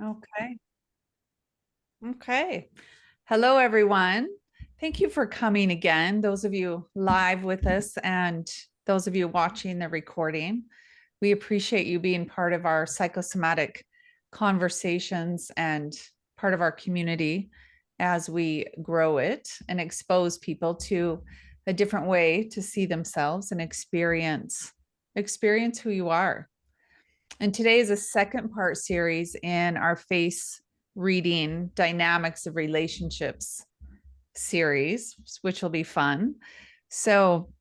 Okay. Okay. Hello, everyone. Thank you for coming again, those of you live with us and those of you watching the recording. We appreciate you being part of our psychosomatic conversations and part of our community as we grow it and expose people to a different way to see themselves and experience who you are. And today is a second part series in our face reading dynamics of relationships series, which will be fun. So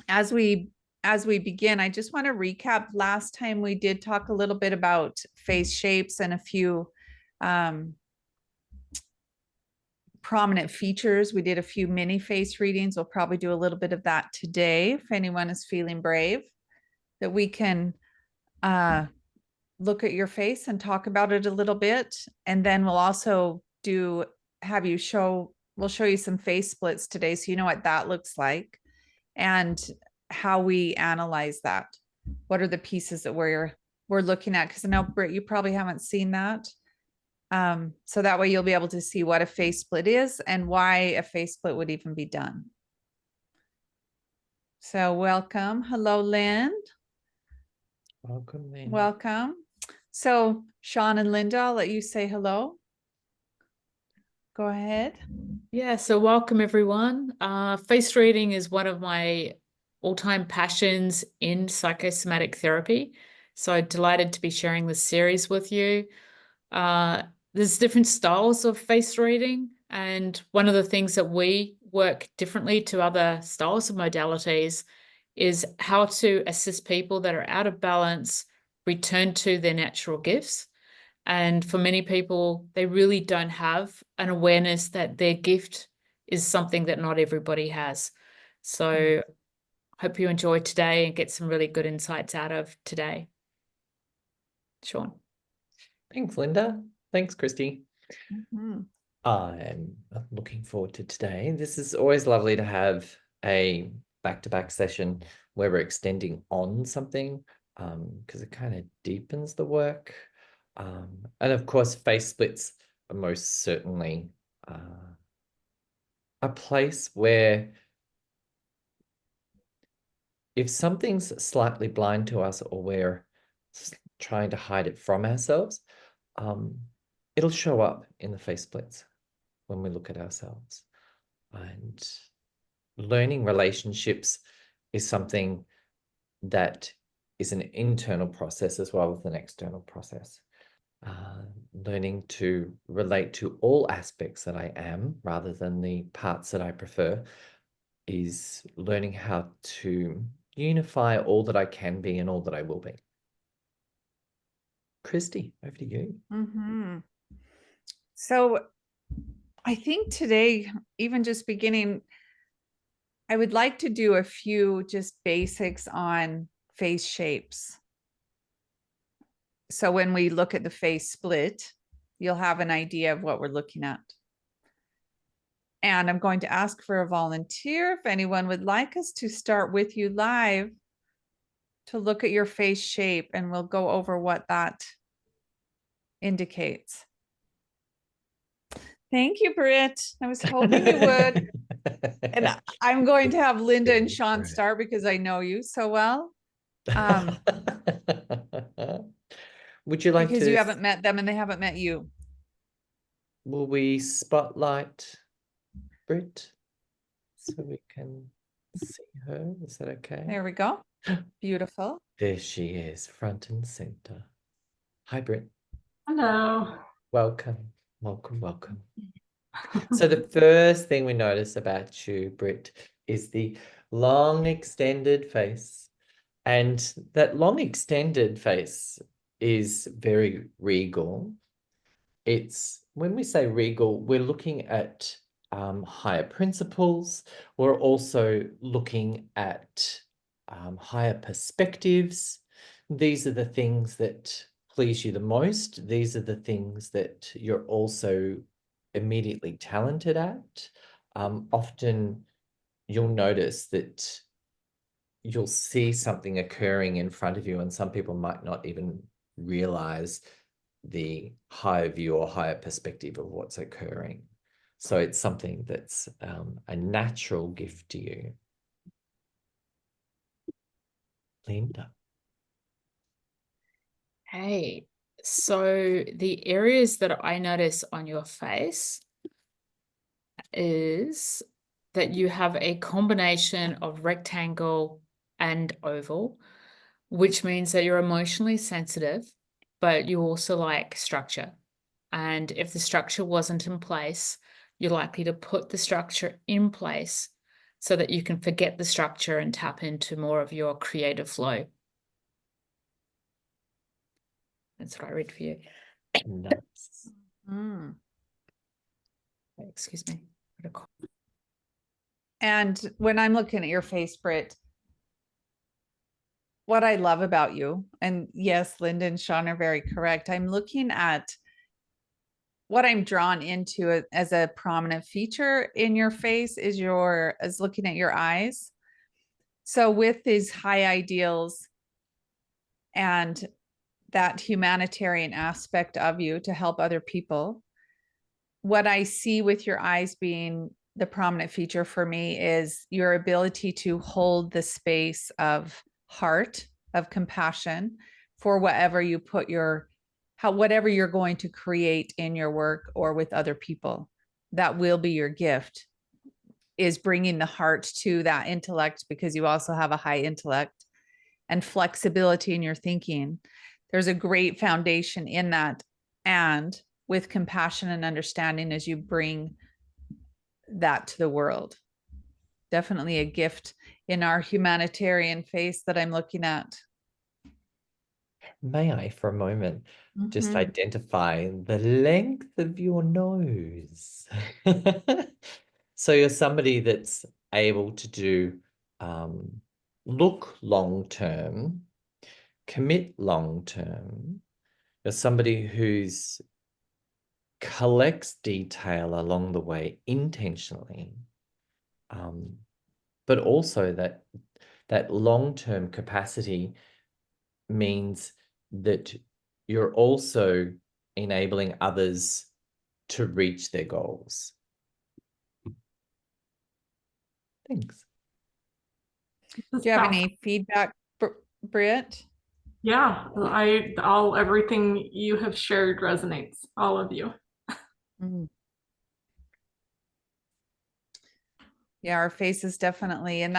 as we begin, I just want to recap. Last time we did talk a little bit about face shapes and a few prominent features. We did a few mini face readings. We'll probably do a little bit of that today if anyone is feeling brave, that we can look at your face and talk about it a little bit. And then we'll also we'll show you some face splits today so you know what that looks like and how we analyze that. What are the pieces that we're looking at? Because I know, Britt, you probably haven't seen that. So that way you'll be able to see what a face split is and why a face split would even be done. So welcome. Hello, Lynn. Welcome, Lynn. Welcome. So Sean and Linda, I'll let you say hello. Go ahead. Yeah, so welcome everyone. Face reading is one of my all-time passions in psychosomatic therapy. So delighted to be sharing this series with you. There's different styles of face reading, and one of the things that we work differently to other styles of modalities is how to assist people that are out of balance return to their natural gifts. And for many people, they really don't have an awareness that their gift is something that not everybody has. So hope you enjoy today and get some really good insights out of today. Sean. Thanks, Linda. Thanks, Christy. Mm-hmm. I'm looking forward to today. This is always lovely to have a back-to-back session where we're extending on something because it kind of deepens the work. And of course, face splits are most certainly a place where if something's slightly blind to us or we're trying to hide it from ourselves, it'll show up in the face splits when we look at ourselves. And learning relationships is something that is an internal process as well as an external process. Learning to relate to all aspects that I am rather than the parts that I prefer is learning how to unify all that I can be and all that I will be. Christy, over to you. Mm-hmm. So I think today, even just beginning, I would like to do a few just basics on face shapes. So when we look at the face split, you'll have an idea of what we're looking at. And I'm going to ask for a volunteer if anyone would like us to start with you live to look at your face shape, and we'll go over what that indicates. Thank you, Britt. I was hoping you would. And I'm going to have Linda and Sean start because I know you so well. Would you like because you haven't met them and they haven't met you. Will we spotlight Britt so we can see her? Is that okay? There we go. Beautiful. There she is, front and center. Hi, Britt. Hello. Welcome, welcome, welcome. So the first thing we notice about you, Britt, is the long extended face. And that long extended face is very regal. It's when we say regal, we're looking at higher principles. We're also looking at higher perspectives. These are the things that please you the most. These are the things that you're also immediately talented at. Often you'll notice that you'll see something occurring in front of you, and some people might not even realize the higher view or higher perspective of what's occurring. So it's something that's a natural gift to you. Linda. Hey, so the areas that I notice on your face is that you have a combination of rectangle and oval, which means that you're emotionally sensitive, but you also like structure. And if the structure wasn't in place, you're likely to put the structure in place so that you can forget the structure and tap into more of your creative flow. That's what I read for you. Nice. Mm. Excuse me. And when I'm looking at your face, Britt, what I love about you, and yes, Linda and Sean are very correct. I'm looking at what I'm drawn into as a prominent feature in your face is looking at your eyes. So with these high ideals and that humanitarian aspect of you to help other people, what I see with your eyes being the prominent feature for me is your ability to hold the space of heart, of compassion for whatever you put whatever you're going to create in your work or with other people. That will be your gift, is bringing the heart to that intellect, because you also have a high intellect, and flexibility in your thinking. There's a great foundation in that. And with compassion and understanding as you bring that to the world. Definitely a gift in our humanitarian face that I'm looking at. May I, for a moment, just Mhm. identify the length of your nose? So you're somebody that's able to do look long term, commit long term. You're somebody who's collects detail along the way intentionally, but also that long-term capacity means that you're also enabling others to reach their goals. Thanks. Do you have any feedback, Britt? Yeah, everything you have shared resonates, all of you. Mhm. Yeah, our faces definitely, and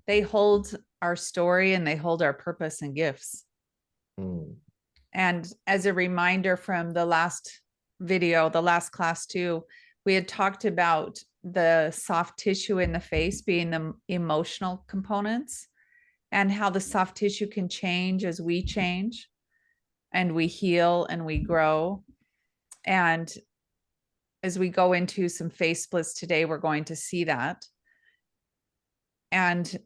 they hold our story and they hold our purpose and gifts. Mm. And as a reminder from the last video, the last class too, we had talked about the soft tissue in the face being the emotional components, and how the soft tissue can change as we change and we heal and we grow. And as we go into some face splits today, we're going to see that. And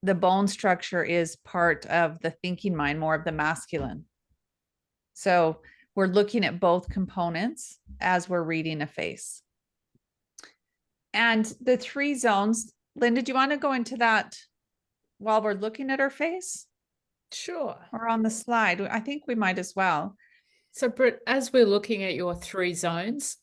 the bone structure is part of the thinking mind, more of the masculine. So we're looking at both components as we're reading a face. And the 3 zones, Linda, do you want to go into that while we're looking at her face? Sure. Or on the slide? I think we might as well. So, Britt, as we're looking at your 3 zones,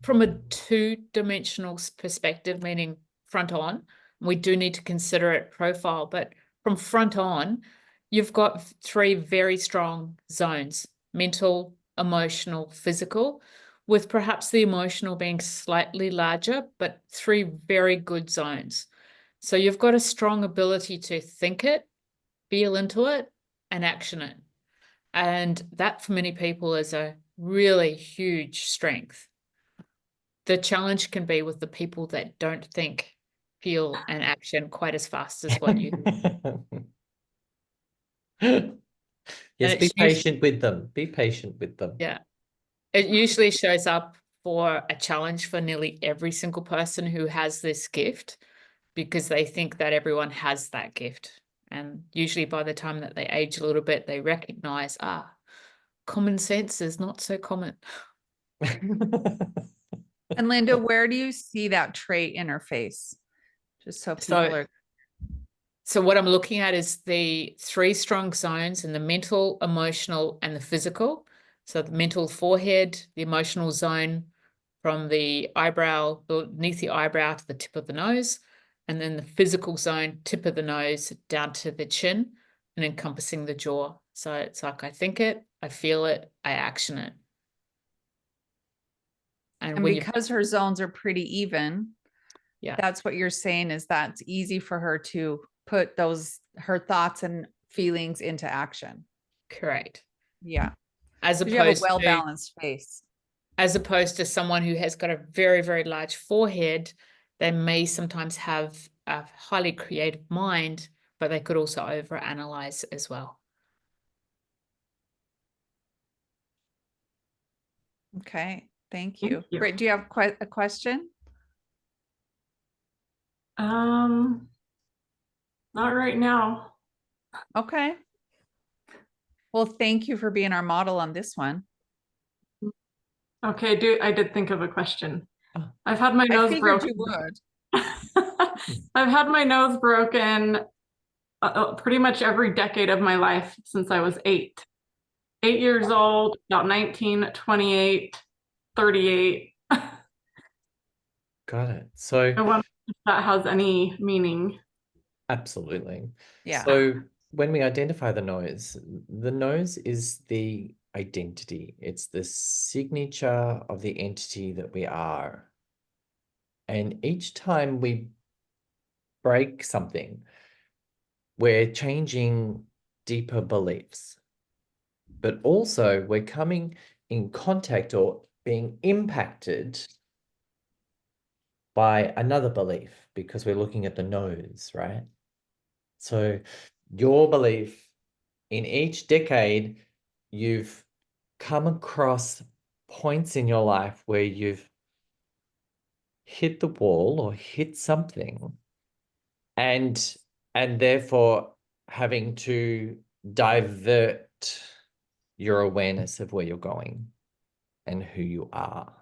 from a 2-dimensional perspective, meaning front on, we do need to consider it profile, but from front on, you've got 3 very strong zones: mental, emotional, physical, with perhaps the emotional being slightly larger, but 3 very good zones. So you've got a strong ability to think it, feel into it, and action it. And that for many people is a really huge strength. The challenge can be with the people that don't think, feel, and action quite as fast as what you do. Yes, be patient with them. Be patient with them. Yeah. It usually shows up for a challenge for nearly every single person who has this gift, because they think that everyone has that gift. And usually by the time that they age a little bit, they recognize, common sense is not so common. And Linda, where do you see that trait in her face? Just so people are. So what I'm looking at is the 3 strong zones in the mental, emotional, and the physical, So the mental forehead, the emotional zone from the eyebrow, beneath the eyebrow to the tip of the nose, and then the physical zone, tip of the nose down to the chin and encompassing the jaw. So it's like I think it, I feel it, I action it. And And when you, because her zones are pretty even, yeah, that's what you're saying, is that's easy for her to put her thoughts and feelings into action. correct. Yeah. As 'Cause you have a opposed to well-balanced face. someone who has got a very, very large forehead, they may sometimes have a highly creative mind, but they could also overanalyze as well. Okay. Thank Thank you. you. Britt, do you have a question? Not right now. Okay. Well, thank you for being our model on this one. Okay, I did think of a question. Oh. I've had my I nose figured broken. you would. I've had my nose broken pretty much every decade of my life since I was 8. 8 years old, about 19, 28, 38. Got it. So I wonder if that has any meaning. absolutely. Yeah. So when we identify the nose is the identity. It's the signature of the entity that we are. And each time we break something, we're changing deeper beliefs. But also we're coming in contact or being impacted by another belief because we're looking at the nose, right? So your belief in each decade, you've come across points in your life where you've hit the wall or hit something and therefore having to divert your awareness of where you're going and who you are.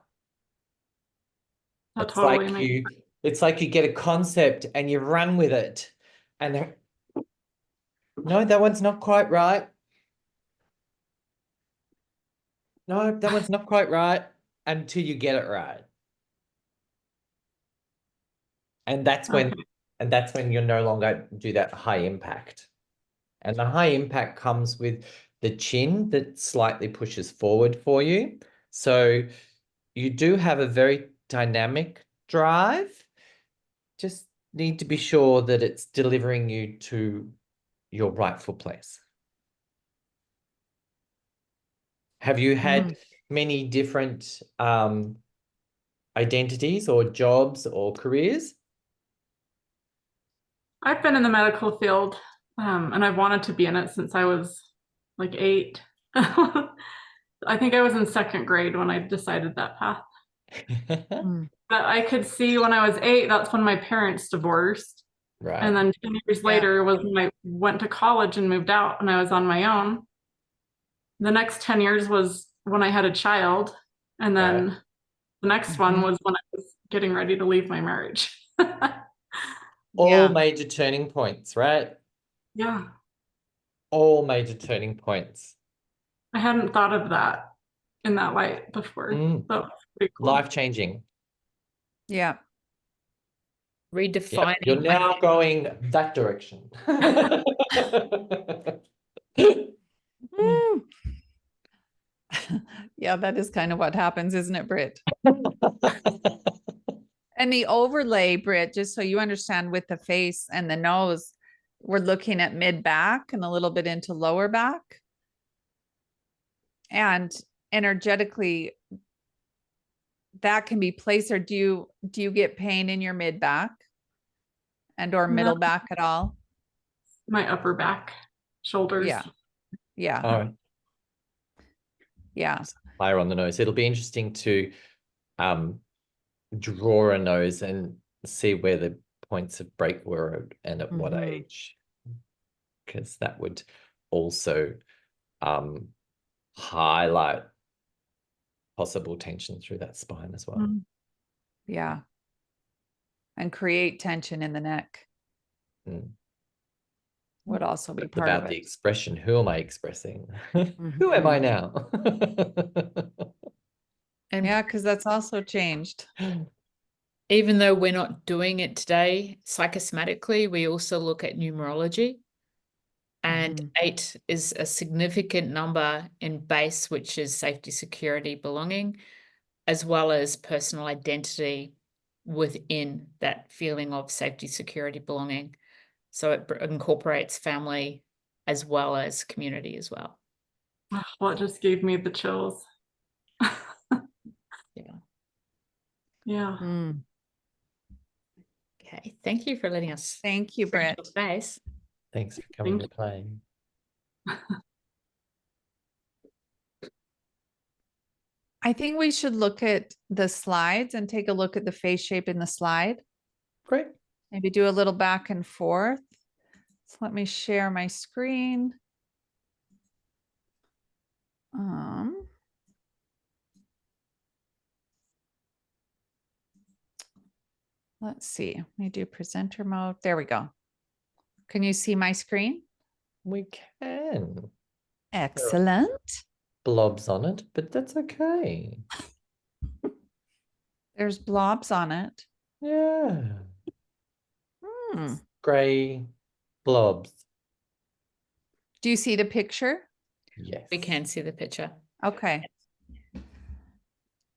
That It's totally like makes it's like you get a concept and you run with it and no, that one's not quite right. No, that one's not quite right until you get it right. And that's when you no longer do that high impact. And the high impact comes with the chin that slightly pushes forward for you. So you do have a very dynamic drive. Just need to be sure that it's delivering you to your rightful place. Have you had many different identities or jobs or careers? I've been in the medical field, and I've wanted to be in it since I was like 8. I think I was in 2nd grade when I decided that path. But I could see when I was 8, that's when my parents divorced. Right. And then 10 years later was when I went to college and moved out and I was on my own. The next 10 years was when I had a child. And then the next one was when I was getting ready to leave my marriage. All major turning points, right? Yeah. All major turning points. I hadn't thought of that in that light before. So that was pretty cool. Life-changing. Yeah. Redefining. You're now going that direction. Yeah, that is kind of what happens, isn't it, Britt? And the overlay, Britt, just so you understand, with the face and the nose, we're looking at mid back and a little bit into lower back. And energetically, that can be placed. Or do you get pain in your mid back and or middle back at all? My upper back, shoulders. Yeah. Yeah. All right. Yeah. Higher on the nose. It'll be interesting to draw a nose and see where the points of break were and at what age, because that would also highlight possible tension through that spine as well. Yeah. And create tension in the neck. would also be It's part of about the it. expression. Who am I expressing? Who am I now? And Yeah, because that's also changed. even though we're not doing it today, psychosomatically, we also look at numerology. And 8 is a significant number in base, which is safety, security, belonging, as well as personal identity within that feeling of safety, security, belonging. So it incorporates family as well as community as well. Well, it just gave me the chills. Yeah. Yeah. Okay. Thank you for letting us Thank you, scratch Britt. your face. Thanks for coming Thank to play. I think we should look at the slides and take a look at the face shape in the slide. Great. Maybe do a little back and forth. So let me share my screen. Let's see. Let me do presenter mode. There we go. Can you see my screen? We can. Excellent. Blobs on it, but that's okay. There's blobs on it. Yeah. Hmm. Grey blobs. Do you see the picture? Yes. We can see the picture. Okay.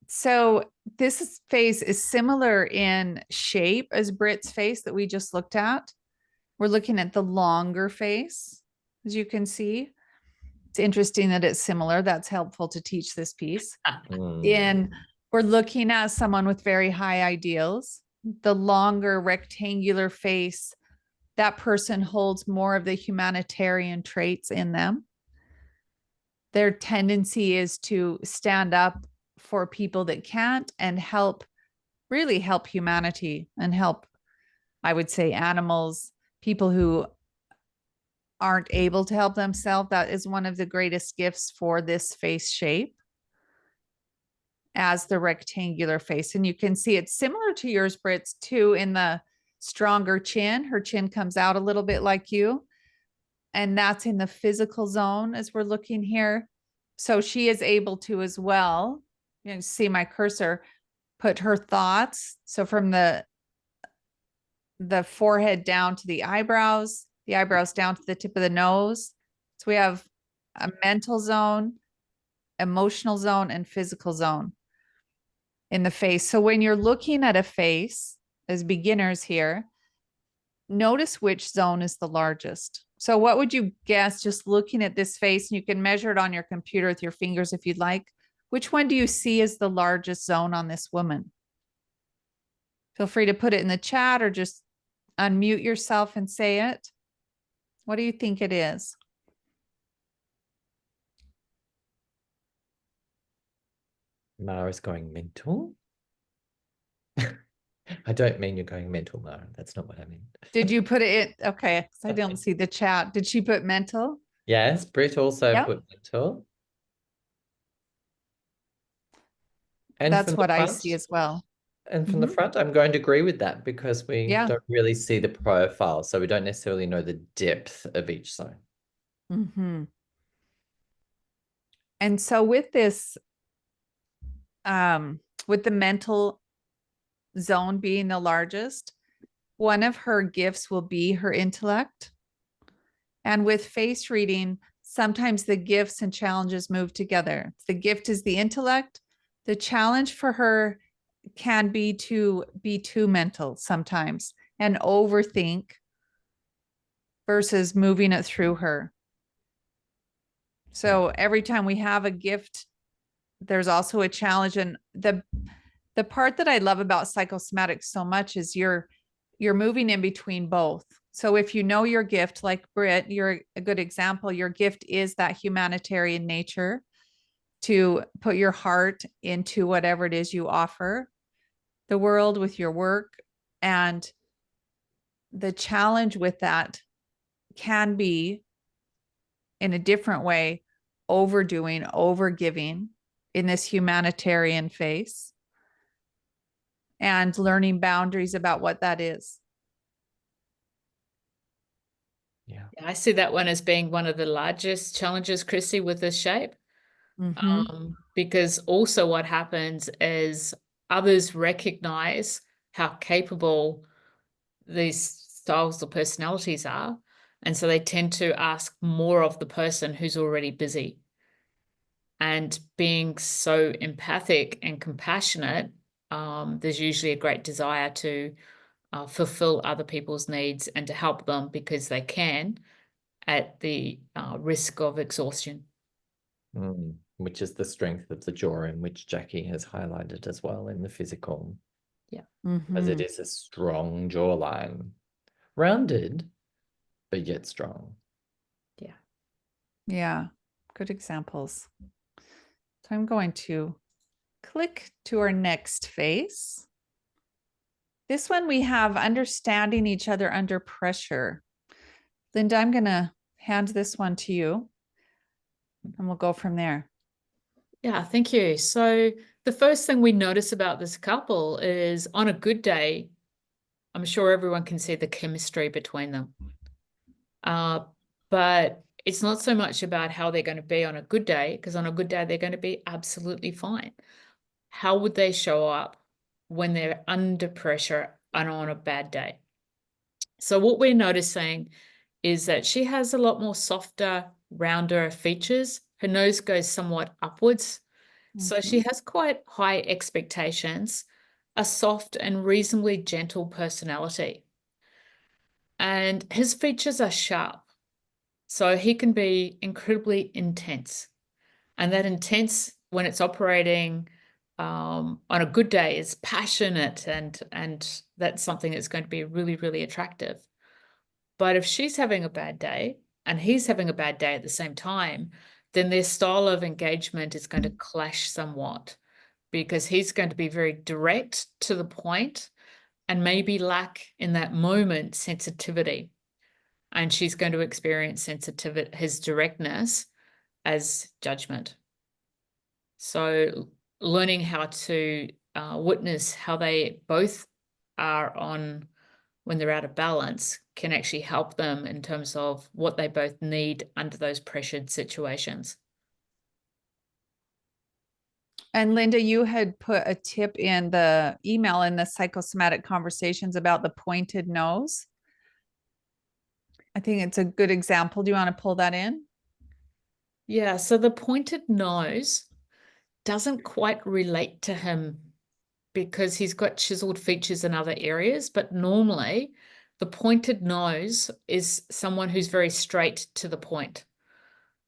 So this face is similar in shape as Britt's face that we just looked at. We're looking at the longer face, as you can see. It's interesting that it's similar. That's helpful to teach this piece. Mm. We're looking at someone with very high ideals. The longer rectangular face, that person holds more of the humanitarian traits in them. Their tendency is to stand up for people that can't and help, really help humanity and help, I would say, animals, people who aren't able to help themselves. That is one of the greatest gifts for this face shape, as the rectangular face. And you can see it's similar to yours, Britt's, too, in the stronger chin. Her chin comes out a little bit like you. And that's in the physical zone as we're looking here. So she is able to as well, you can see my cursor, put her thoughts. So from the forehead down to the eyebrows down to the tip of the nose. So we have a mental zone, emotional zone, and physical zone in the face. So when you're looking at a face as beginners here, notice which zone is the largest. So what would you guess just looking at this face? And you can measure it on your computer with your fingers if you'd like. Which one do you see as the largest zone on this woman? Feel free to put it in the chat or just unmute yourself and say it. What do you think it is? Mara's going mental. I don't mean you're going mental, Mara. That's not what I mean. Did you put it in? Okay, I don't see the chat. Did she put mental? Yes, Britt also Yep. put mental. And That's from what the I front, see as well. and from the front, I'm going to agree with that because we Yeah. don't really see the profile. So we don't necessarily know the depth of each zone. And so with this, with the mental zone being the largest, one of her gifts will be her intellect. And with face reading, sometimes the gifts and challenges move together. The gift is the intellect. The challenge for her can be to be too mental sometimes and overthink versus moving it through her. So every time we have a gift, there's also a challenge. And the part that I love about psychosomatic so much is you're moving in between both. So if you know your gift, like Britt, you're a good example. Your gift is that humanitarian nature to put your heart into whatever it is you offer the world with your work. And the challenge with that can be, in a different way, overdoing, overgiving in this humanitarian face and learning boundaries about what that is. Yeah. I see that one as being one of the largest challenges, Christy, with this shape. Because also what happens is others recognize how capable these styles or personalities are. And so they tend to ask more of the person who's already busy. And being so empathic and compassionate, there's usually a great desire to fulfill other people's needs and to help them because they can at the risk of exhaustion. Which is the strength of the jaw, in which Jackie has highlighted as well in the physical. Yeah. As it is a strong jawline, rounded, but yet strong. Yeah. Yeah, good examples. So I'm going to click to our next face. This one we have understanding each other under pressure. Linda, I'm going to hand this one to you and we'll go from there. Yeah, thank you. So the first thing we notice about this couple is on a good day, I'm sure everyone can see the chemistry between them. But it's not so much about how they're going to be on a good day, because on a good day, they're going to be absolutely fine. How would they show up when they're under pressure and on a bad day? So what we're noticing is that she has a lot more softer, rounder features. Her nose goes somewhat upwards. So she has quite high expectations, a soft and reasonably gentle personality. And his features are sharp. So he can be incredibly intense. And that intense, when it's operating on a good day, is passionate, and that's something that's going to be really, really attractive. But if she's having a bad day and he's having a bad day at the same time, then their style of engagement is going to clash somewhat, because he's going to be very direct to the point and maybe lack in that moment sensitivity. And she's going to experience sensitivity, his directness, as judgment. So learning how to witness how they both are on when they're out of balance can actually help them in terms of what they both need under those pressured situations. And Linda, you had put a tip in the email in the psychosomatic conversations about the pointed nose. I think it's a good example. Do you want to pull that in? Yeah, so the pointed nose doesn't quite relate to him because he's got chiseled features in other areas, but normally the pointed nose is someone who's very straight to the point.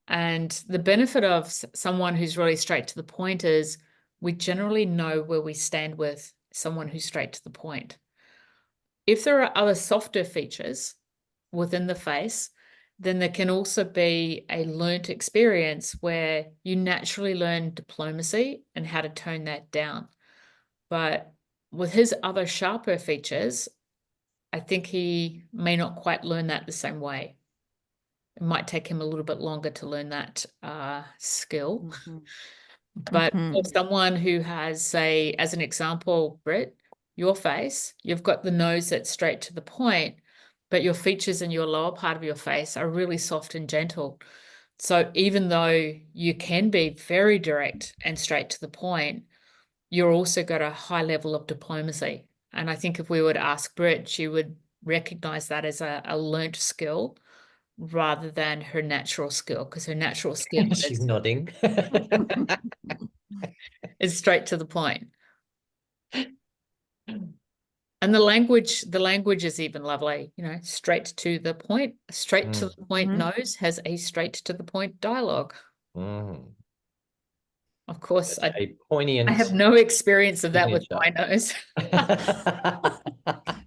And the benefit of someone who's really straight to the point is we generally know where we stand with someone who's straight to the point. If there are other softer features within the face, then there can also be a learnt experience where you naturally learn diplomacy and how to tone that down. But with his other sharper features, I think he may not quite learn that the same way. It might take him a little bit longer to learn that skill. But for someone who has, say, as an example, Britt, your face, you've got the nose that's straight to the point, but your features in your lower part of your face are really soft and gentle. So even though you can be very direct and straight to the point, you're also got a high level of diplomacy. And I think if we were to ask Britt, she would recognize that as a learnt skill rather than her natural skill, because her natural skill She's nodding. is straight to the point. And the language is even lovely, straight to the point. Straight to the point nose has a straight to the point dialogue. Of course, a poignant. I have no experience of that with my nose.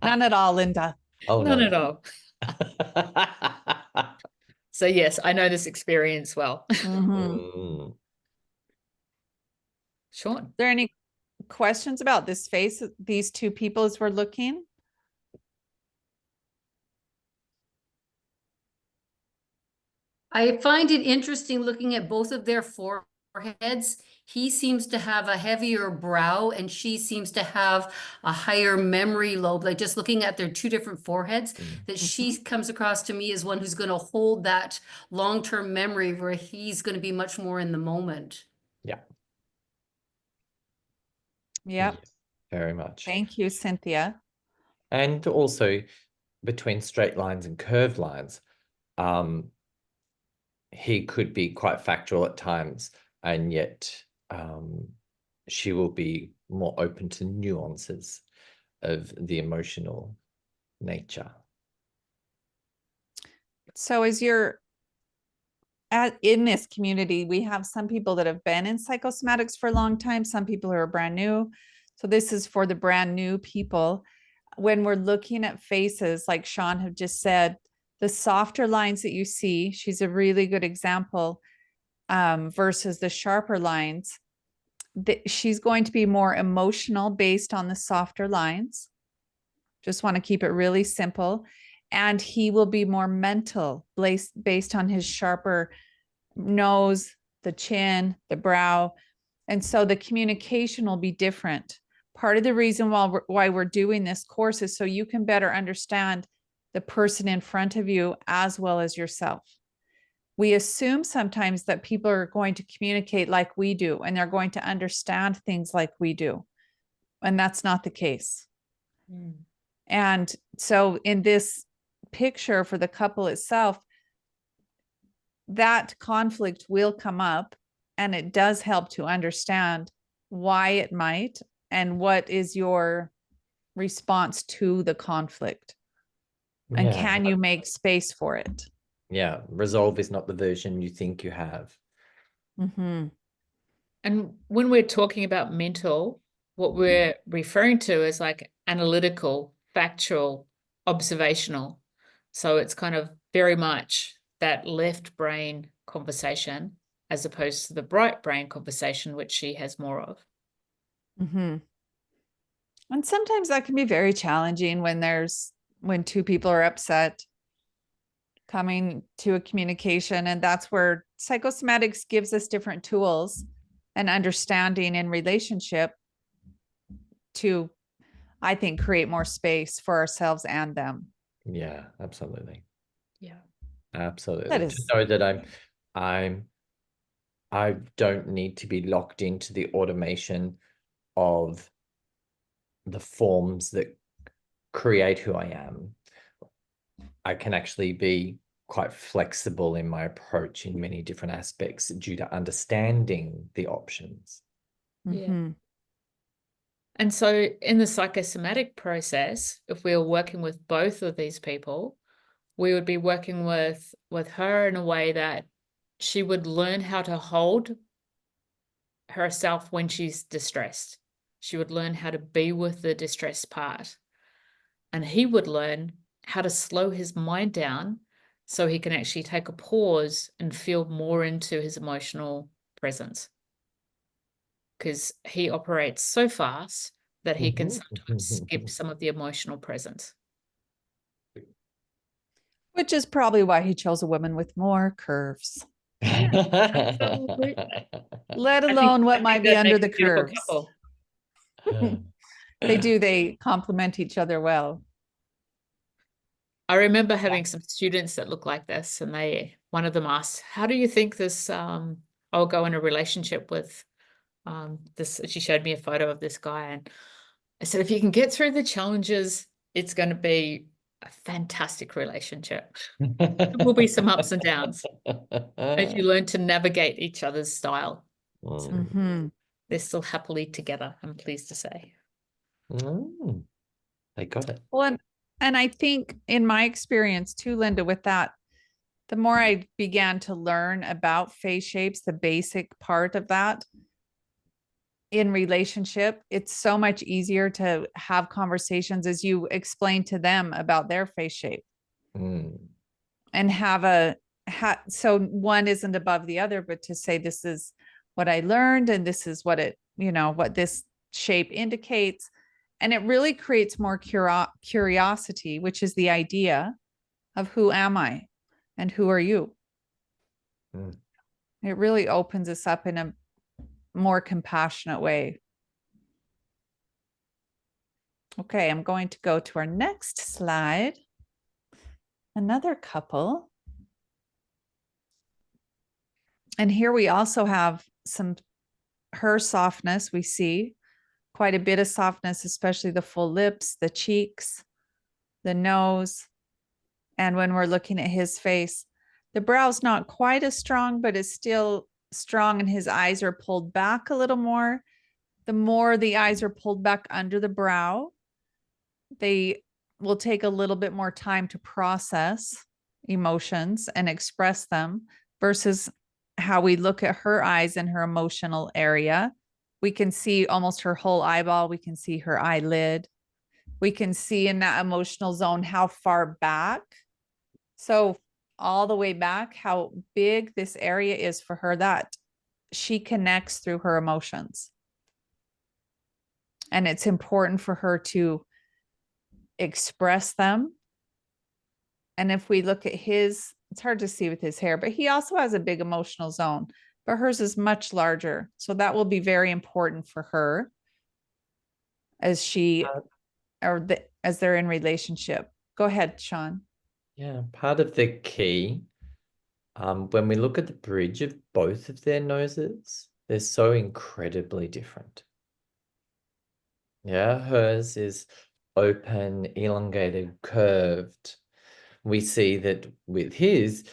None at all, Linda. Oh, None no. at all. So yes, I know this experience well. Sean, Are there any questions about this face, these two people as we're looking? I find it interesting looking at both of their foreheads foreheads. He seems to have a heavier brow and she seems to have a higher memory lobe. Like just looking at their two different foreheads, that she comes across to me as one who's going to hold that long-term memory where he's going to be much more in the moment. Yeah. Yep. Very much. Thank you, Cynthia. And also between straight lines and curved lines, he could be quite factual at times, and yet she will be more open to nuances of the emotional nature. So as you're in this community, we have some people that have been in psychosomatics for a long time, some people who are brand new. So this is for the brand new people. When we're looking at faces, like Sean had just said, the softer lines that you see, she's a really good example, versus the sharper lines. She's going to be more emotional based on the softer lines. Just want to keep it really simple. And he will be more mental based on his sharper nose, the chin, the brow. And so the communication will be different. Part of the reason why we're doing this course is so you can better understand the person in front of you as well as yourself. We assume sometimes that people are going to communicate like we do, and they're going to understand things like we do. And that's not the case. And so in this picture for the couple itself, that conflict will come up, and it does help to understand why it might and what is your response to the conflict. And can you make space for it? Yeah, resolve is not the version you think you have. And when we're talking about mental, what we're referring to is like analytical, factual, observational. So it's kind of very much that left brain conversation as opposed to the right brain conversation, which she has more of. And sometimes that can be very challenging when two people are upset coming to a communication. And that's where psychosomatics gives us different tools and understanding in relationship to, I think, create more space for ourselves and them. Yeah, absolutely. Yeah. Absolutely. That To is- know that I don't need to be locked into the automation of the forms that create who I am. I can actually be quite flexible in my approach in many different aspects due to understanding the options. Yeah. And so in the psychosomatic process, if we were working with both of these people, we would be working with her in a way that she would learn how to hold herself when she's distressed. She would learn how to be with the distressed part. And he would learn how to slow his mind down so he can actually take a pause and feel more into his emotional presence. Because he operates so fast that he can sometimes skip some of the emotional presence. Which is probably why he chose a woman with more curves, Absolutely. let alone what might be under the beautiful curves. couple. They complement each other well. I remember having some students that look like this, and one of them asked, how do you think this I'll go in a relationship with this? She showed me a photo of this guy, and I said, if you can get through the challenges, it's going to be a fantastic relationship. There will be some ups and downs as you learn to navigate each other's style. So they're still happily together, I'm pleased to say. They got it. Well, and I think in my experience too, Linda, with that, the more I began to learn about face shapes, the basic part of that in relationship, it's so much easier to have conversations as you explain to them about their face shape and so one isn't above the other, but to say, this is what I learned and this is what what this shape indicates. And it really creates more curiosity, which is the idea of who am I and who are you? It really opens us up in more compassionate way. Okay, I'm going to go to our next slide. Another couple. And here we also have her softness. We see quite a bit of softness, especially the full lips, the cheeks, the nose. And when we're looking at his face, the brow's not quite as strong, but it's still strong, and his eyes are pulled back a little more. The more the eyes are pulled back under the brow, they will take a little bit more time to process emotions and express them, versus how we look at her eyes in her emotional area. We can see almost her whole eyeball. We can see her eyelid. We can see in that emotional zone how far back. So all the way back, how big this area is for her, that she connects through her emotions. And it's important for her to express them. And if we look at his, it's hard to see with his hair, but he also has a big emotional zone, but hers is much larger. So that will be very important for her as she, as they're in relationship. Go ahead, Sean. Yeah, part of the key, when we look at the bridge of both of their noses, they're so incredibly different. Yeah, hers is open, elongated, curved. We see that with his,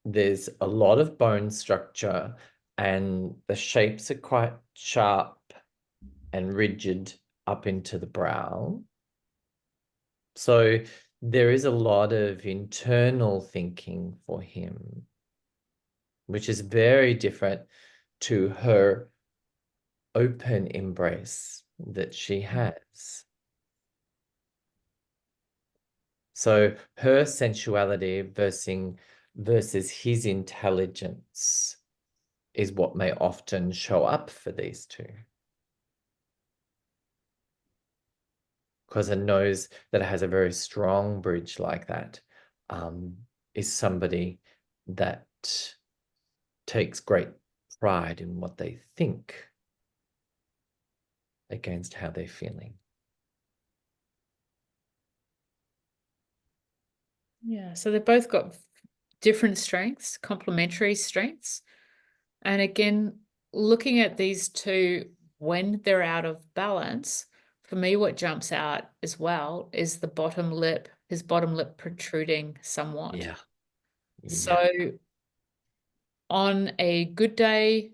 there's a lot of bone structure and the shapes are quite sharp and rigid up into the brow. So there is a lot of internal thinking for him, which is very different to her open embrace that she has. So her sensuality versus his intelligence is what may often show up for these two. Because a nose that has a very strong bridge like that is somebody that takes great pride in what they think against how they're feeling. Yeah, so they've both got different strengths, complementary strengths. And again, looking at these two when they're out of balance, for me, what jumps out as well is the bottom lip, his bottom lip protruding somewhat. Yeah. So on a good day,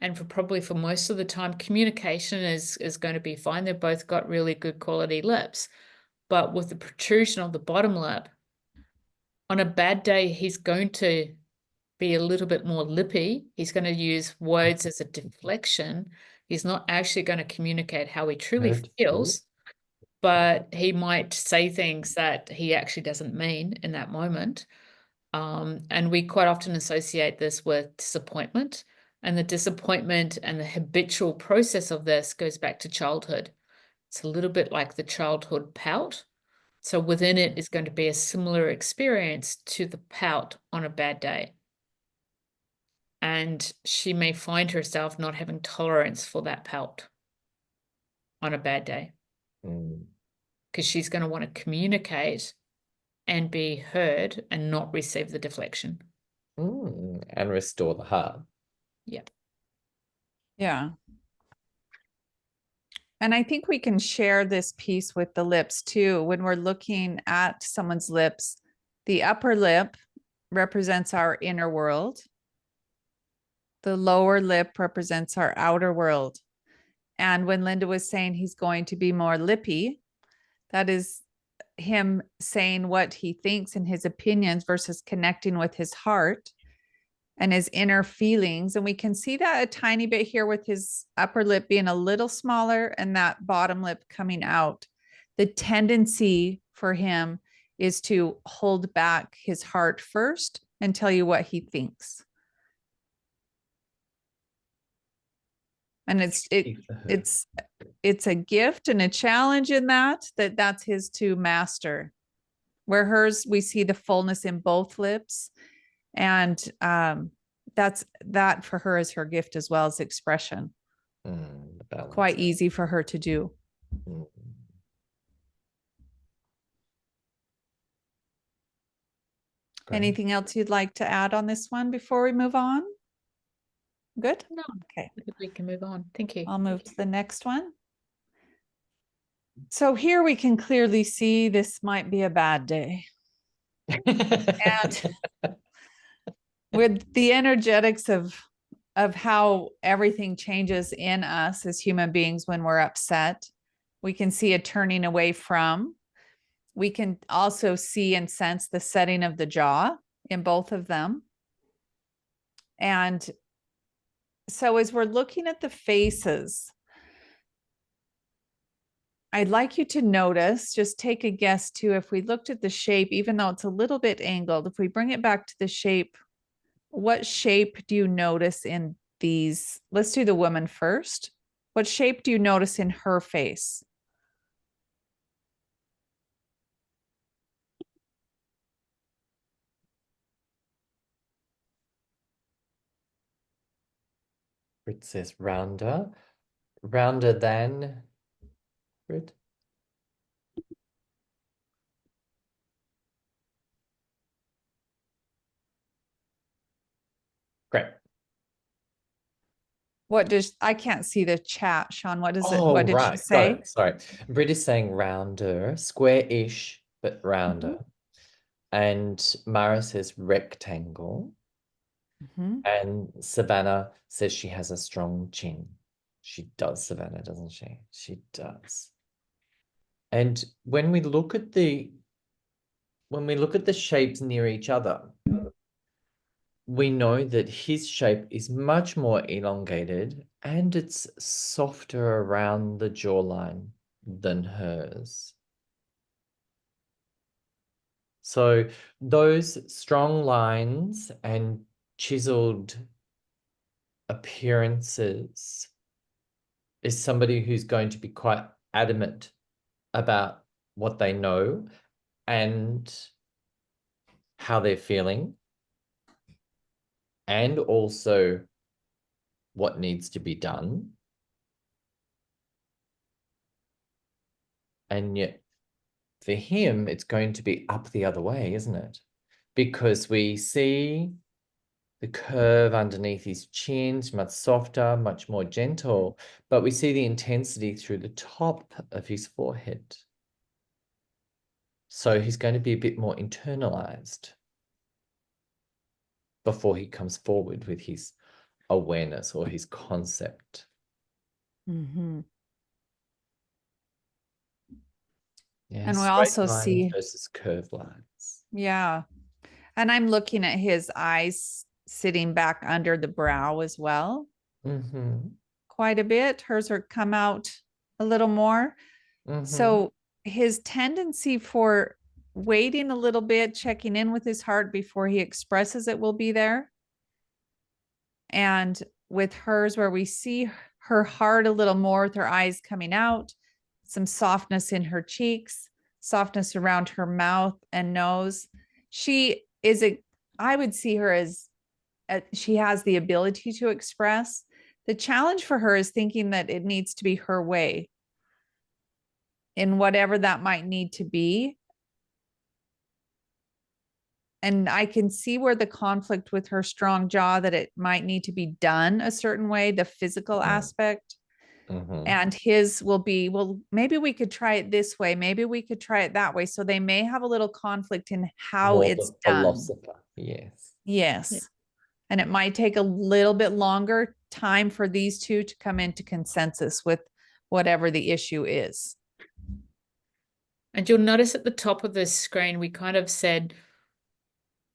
and probably for most of the time, communication is going to be fine. They've both got really good quality lips. But with the protrusion of the bottom lip, on a bad day, he's going to be a little bit more lippy. He's going to use words as a deflection. He's not actually going to communicate how he truly feels, but he might say things that he actually doesn't mean in that moment. And we quite often associate this with disappointment. And the disappointment and the habitual process of this goes back to childhood. It's a little bit like the childhood pout. So within it is going to be a similar experience to the pout on a bad day. And she may find herself not having tolerance for that pout on a bad day. Because she's going to want to communicate and be heard and not receive the deflection. And restore the heart. Yeah. Yeah. And I think we can share this piece with the lips too. When we're looking at someone's lips, the upper lip represents our inner world. The lower lip represents our outer world. And when Linda was saying he's going to be more lippy, that is him saying what he thinks and his opinions versus connecting with his heart and his inner feelings. And we can see that a tiny bit here with his upper lip being a little smaller and that bottom lip coming out. The tendency for him is to hold back his heart first and tell you what he thinks. And it's a gift and a challenge in that's his to master. Where hers, we see the fullness in both lips. And that for her is her gift as well as expression. The balance. Quite easy for her to do. Mm. Great. Anything else you'd like to add on this one before we move on? Good? No, Okay. I think we can move on. Thank you. I'll move to the next one. So here we can clearly see this might be a bad day. And with the energetics of how everything changes in us as human beings when we're upset, we can see a turning away from. We can also see and sense the setting of the jaw in both of them. And so as we're looking at the faces, I'd like you to notice, just take a guess too, if we looked at the shape, even though it's a little bit angled, if we bring it back to the shape, what shape do you notice in these? Let's do the woman first. What shape do you notice in her face? It says rounder than Brit. Great. What does, I can't see the chat, Sean. What does it, Oh, what did right. she Got say? it. Sorry. Brit is saying rounder, square-ish, but rounder. And Mara says rectangle. Mhm. And Savannah says she has a strong chin. She does, Savannah, doesn't she? She does. And when we look at the shapes near each other, we know that his shape is much more elongated and it's softer around the jawline than hers. So those strong lines and chiseled appearances is somebody who's going to be quite adamant about what they know and how they're feeling, and also what needs to be done. And yet for him, it's going to be up the other way, isn't it? Because we see the curve underneath his chin, much softer, much more gentle, but we see the intensity through the top of his forehead. So he's going to be a bit more internalized before he comes forward with his awareness or his concept. Mhm. Yeah, And we straight also lines see, versus curved lines. yeah. And I'm looking at his eyes sitting back under the brow as well, quite a bit. Hers are come out a little more. So his tendency for waiting a little bit, checking in with his heart before he expresses it will be there. And with hers, where we see her heart a little more with her eyes coming out, some softness in her cheeks, softness around her mouth and nose. She is I would see her as she has the ability to express. The challenge for her is thinking that it needs to be her way in whatever that might need to be. And I can see where the conflict with her strong jaw, that it might need to be done a certain way, the physical aspect. And his will be, well, maybe we could try it this way. Maybe we could try it that way. So they may have a little conflict in how More it's the done. philosopher, yes. Yes. Yeah. And it might take a little bit longer time for these two to come into consensus with whatever the issue is. And you'll notice at the top of this screen, we kind of said,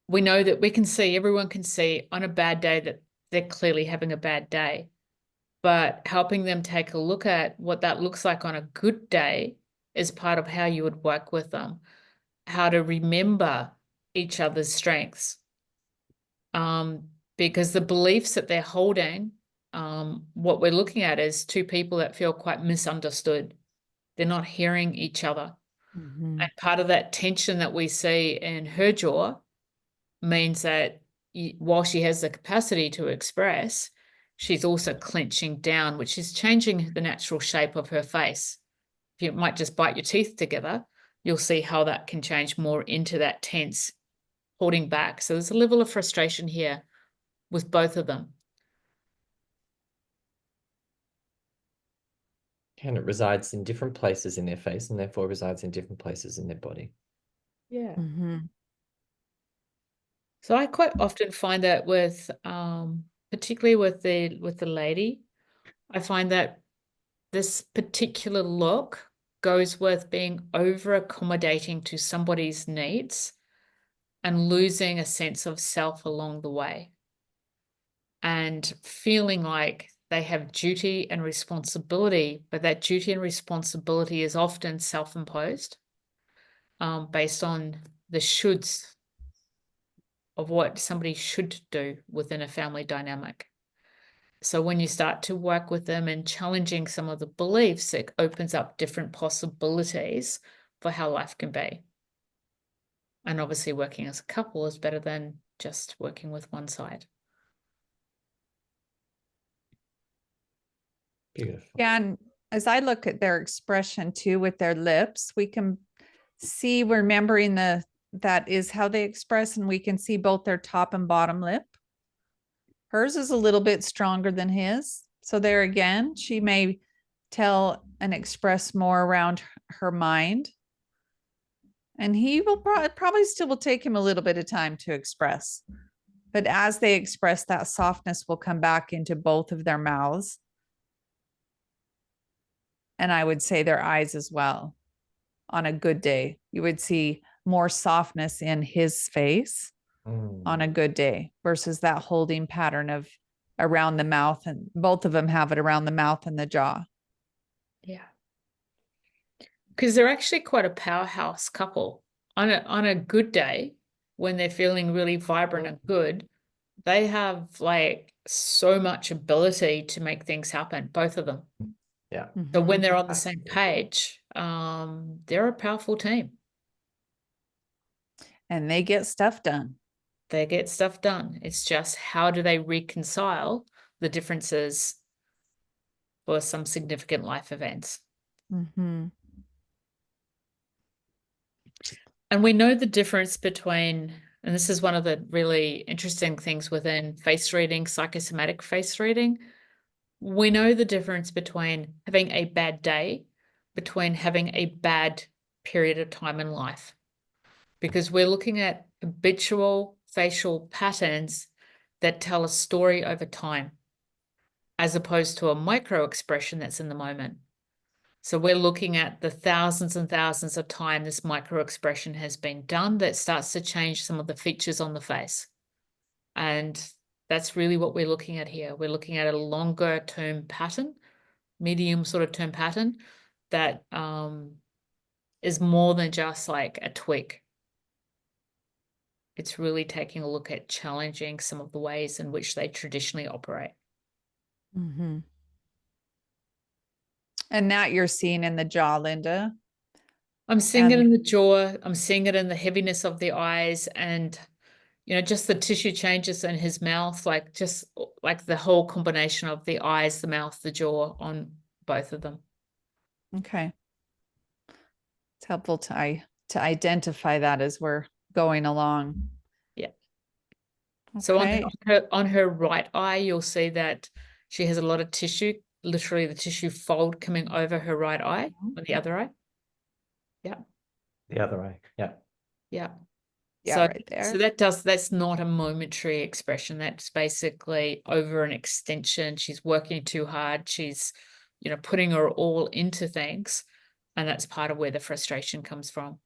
we know that we can see, everyone can see on a bad day that they're clearly having a bad day. But helping them take a look at what that looks like on a good day is part of how you would work with them, how to remember each other's strengths. Because the beliefs that they're holding, what we're looking at is two people that feel quite misunderstood. They're not hearing each other. And part of that tension that we see in her jaw means that while she has the capacity to express, she's also clenching down, which is changing the natural shape of her face. If you might just bite your teeth together, you'll see how that can change more into that tense, holding back. So there's a level of frustration here with both of them. And it resides in different places in their face and therefore resides in different places in their body. Yeah. Mm-hmm. So I quite often find that with, particularly with the lady, I find that this particular look goes with being over accommodating to somebody's needs and losing a sense of self along the way, and feeling like they have duty and responsibility, but that duty and responsibility is often self-imposed, based on the shoulds of what somebody should do within a family dynamic. So when you start to work with them and challenging some of the beliefs, it opens up different possibilities for how life can be. And obviously working as a couple is better than just working with one side. Beautiful. Yeah, and as I look at their expression too with their lips, we can see, remembering that is how they express, and we can see both their top and bottom lip. Hers is a little bit stronger than his. So there again, she may tell and express more around her mind. And he will probably still will take him a little bit of time to express. But as they express, that softness will come back into both of their mouths. And I would say their eyes as well. On a good day, you would see more softness in his face on a good day versus that holding pattern of around the mouth, and both of them have it around the mouth and the jaw. Yeah. Because they're actually quite a powerhouse couple. On a good day, when they're feeling really vibrant and good, they have like so much ability to make things happen, both of them. Yeah. So when they're on the same page, they're a powerful team. And they get stuff done. They get stuff done. It's just how do they reconcile the differences for some significant life events. Mm-hmm. And we know the difference between, and this is one of the really interesting things within face reading, psychosomatic face reading. We know the difference between having a bad day, between having a bad period of time in life, because we're looking at habitual facial patterns that tell a story over time, as opposed to a micro expression that's in the moment. So we're looking at the thousands and thousands of times this micro expression has been done that starts to change some of the features on the face. And that's really what we're looking at here. We're looking at a longer term pattern, medium sort of term pattern that is more than just like a tweak. It's really taking a look at challenging some of the ways in which they traditionally operate. Mm-hmm. And that you're seeing in the jaw, Linda. I'm seeing it in the jaw. I'm seeing it in the heaviness of the eyes, and just the tissue changes in his mouth, just like the whole combination of the eyes, the mouth, the jaw on both of them. Okay. It's helpful to identify that as we're going along. Yeah. Okay. So on her right eye, you'll see that she has a lot of tissue, literally the tissue fold coming over her right eye, on the other eye. Yeah. The other eye. Yeah. Yeah. Yeah, So, right there. so that's not a momentary expression. That's basically over an extension. She's working too hard. She's, putting her all into things. And that's part of where the frustration comes from.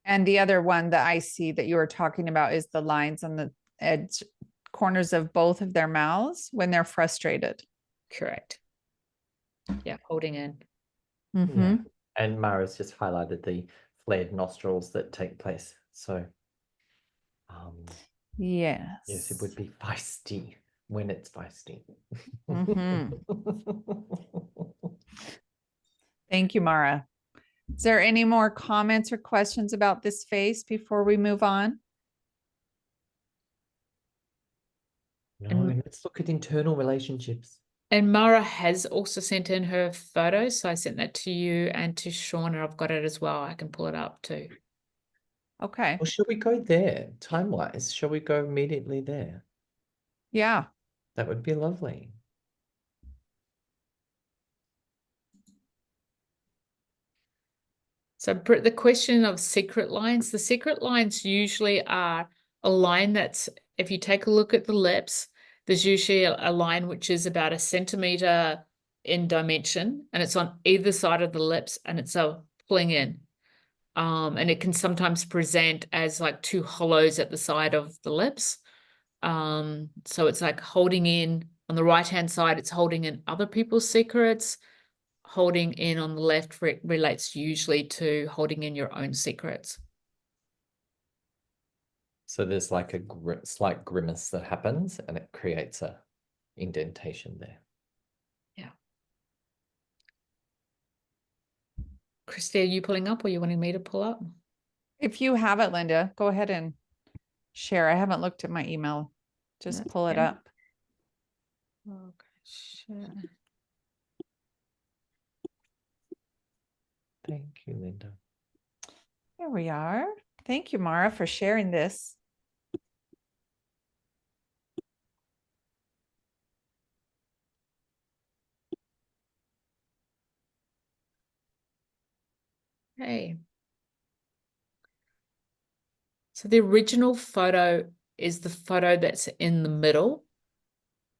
And the other one that I see that you were talking about is the lines on the edge corners of both of their mouths when they're frustrated. Correct. Yeah, holding in. Mm-hmm. Yeah. And Mara's just highlighted the flared nostrils that take place. So yes, it would be feisty when it's feisty. Mm-hmm. Thank you, Mara. Is there any more comments or questions about this face before we move on? going, let's look at internal relationships. And Mara has also sent in her photos. So I sent that to you and to Sean, and I've got it as well. I can pull it up too. Okay. Well, shall we go there time-wise? Shall we go immediately there? Yeah. That would be lovely. So the question of secret lines, the secret lines usually are a line that's, if you take a look at the lips, there's usually a line which is about 1 centimeter in dimension, and it's on either side of the lips, and it's a pulling in. And it can sometimes present as like 2 hollows at the side of the lips. So it's like holding in on the right-hand side, it's holding in other people's secrets. Holding in on the left relates usually to holding in your own secrets. So there's like a slight grimace that happens, and it creates a indentation there. Yeah. Christy, are you pulling up, or you wanting me to pull up? If you have it, Linda, go ahead and share. I haven't looked at my email. Just That's pull it okay. up. Okay, sure. Thank you, Linda. There we are. Thank you, Mara, for sharing this. Okay. So the original photo is the photo that's in the middle.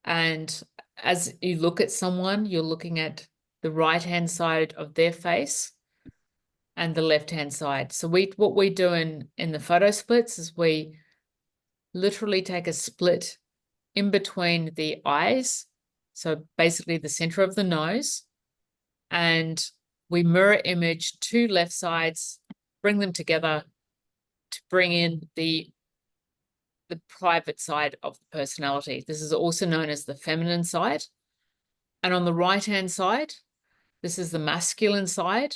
And as you look at someone, you're looking at the right-hand side of their face and the left-hand side. So what we do in the photo splits is we literally take a split in between the eyes, so basically the center of the nose, and we mirror image 2 left sides, bring them together to bring in the private side of the personality. This is also known as the feminine side. And on the right-hand side, this is the masculine side.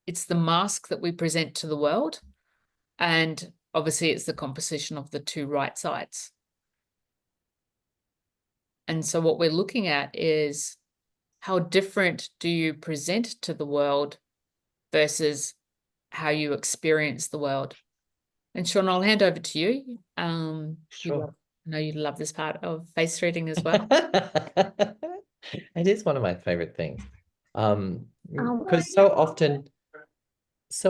It's the mask that we present to the world. And obviously it's the composition of the 2 right sides. And so what we're looking at is how different do you present to the world versus how you experience the world. And Sean, I'll hand over to you. Sure. I know you love this part of face reading as well. It is one of my favorite things. Because so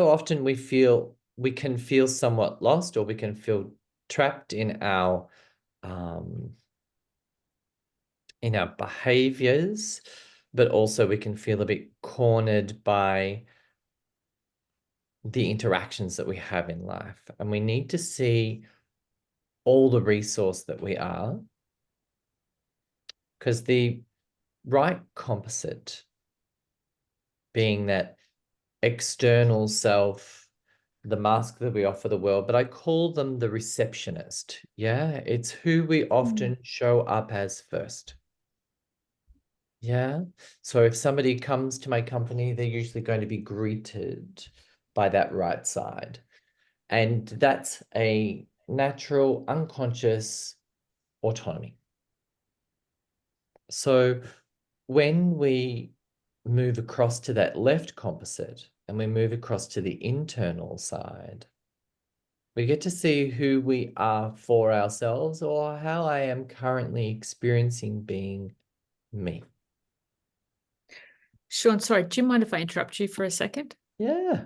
often we can feel somewhat lost, or we can feel trapped in our behaviors, but also we can feel a bit cornered by the interactions that we have in life. And we need to see all the resource that we are, because the right composite, being that external self, the mask that we offer the world, but I call them the receptionist. Yeah, it's who we often show up as first. Yeah, so if somebody comes to my company, they're usually going to be greeted by that right side. And that's a natural, unconscious autonomy. So when we move across to that left composite and we move across to the internal side, we get to see who we are for ourselves, or how I am currently experiencing being me. Sean, sorry, do you mind if I interrupt you for a second? Yeah.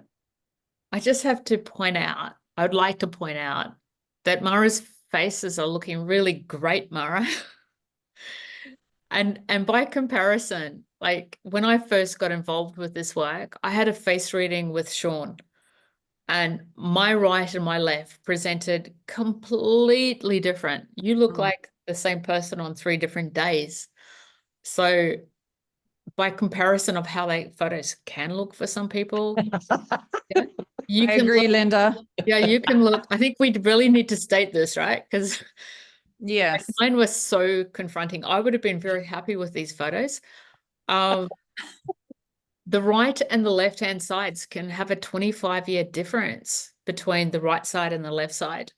I just have to point out, I would like to point out that Mara's faces are looking really great, Mara. And by comparison, like when I first got involved with this work, I had a face reading with Sean, and my right and my left presented completely different. You look like the same person on 3 different days. So by comparison of how photos can look for some people, yeah, you I can agree, look, Linda. yeah, you can look. I think we really need to state this, right? Because Yes. mine was so confronting. I would have been very happy with these photos. The right and the left-hand sides can have a 25-year difference between the right side and the left side.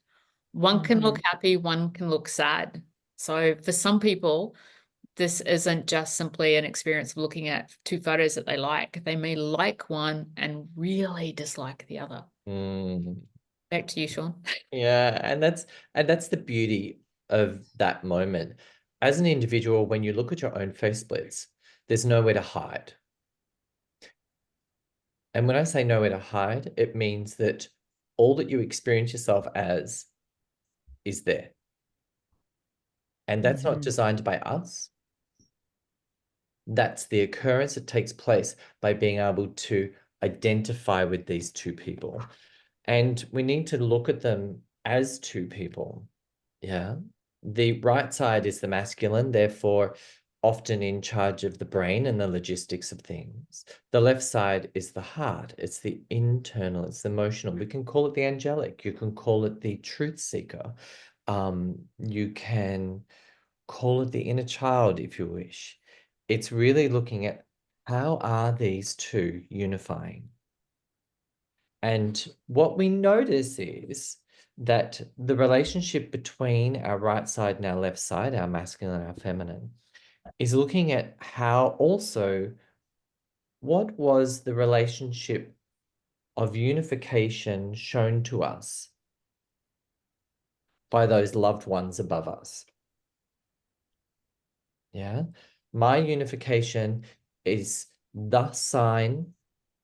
One can look happy, one can look sad. So for some people, this isn't just simply an experience of looking at two photos that they like. They may like one and really dislike the other. Mm. Back to you, Sean. Yeah, and that's the beauty of that moment. As an individual, when you look at your own face splits, there's nowhere to hide. And when I say nowhere to hide, it means that all that you experience yourself as is there. And that's not designed by us. That's the occurrence that takes place by being able to identify with these two people. And we need to look at them as two people. Yeah. The right side is the masculine, therefore often in charge of the brain and the logistics of things. The left side is the heart. It's the internal, it's the emotional. We can call it the angelic. You can call it the truth seeker. You can call it the inner child if you wish. It's really looking at how are these two unifying? And what we notice is that the relationship between our right side and our left side, our masculine and our feminine, is looking at how also what was the relationship of unification shown to us by those loved ones above us. Yeah, my unification is the sign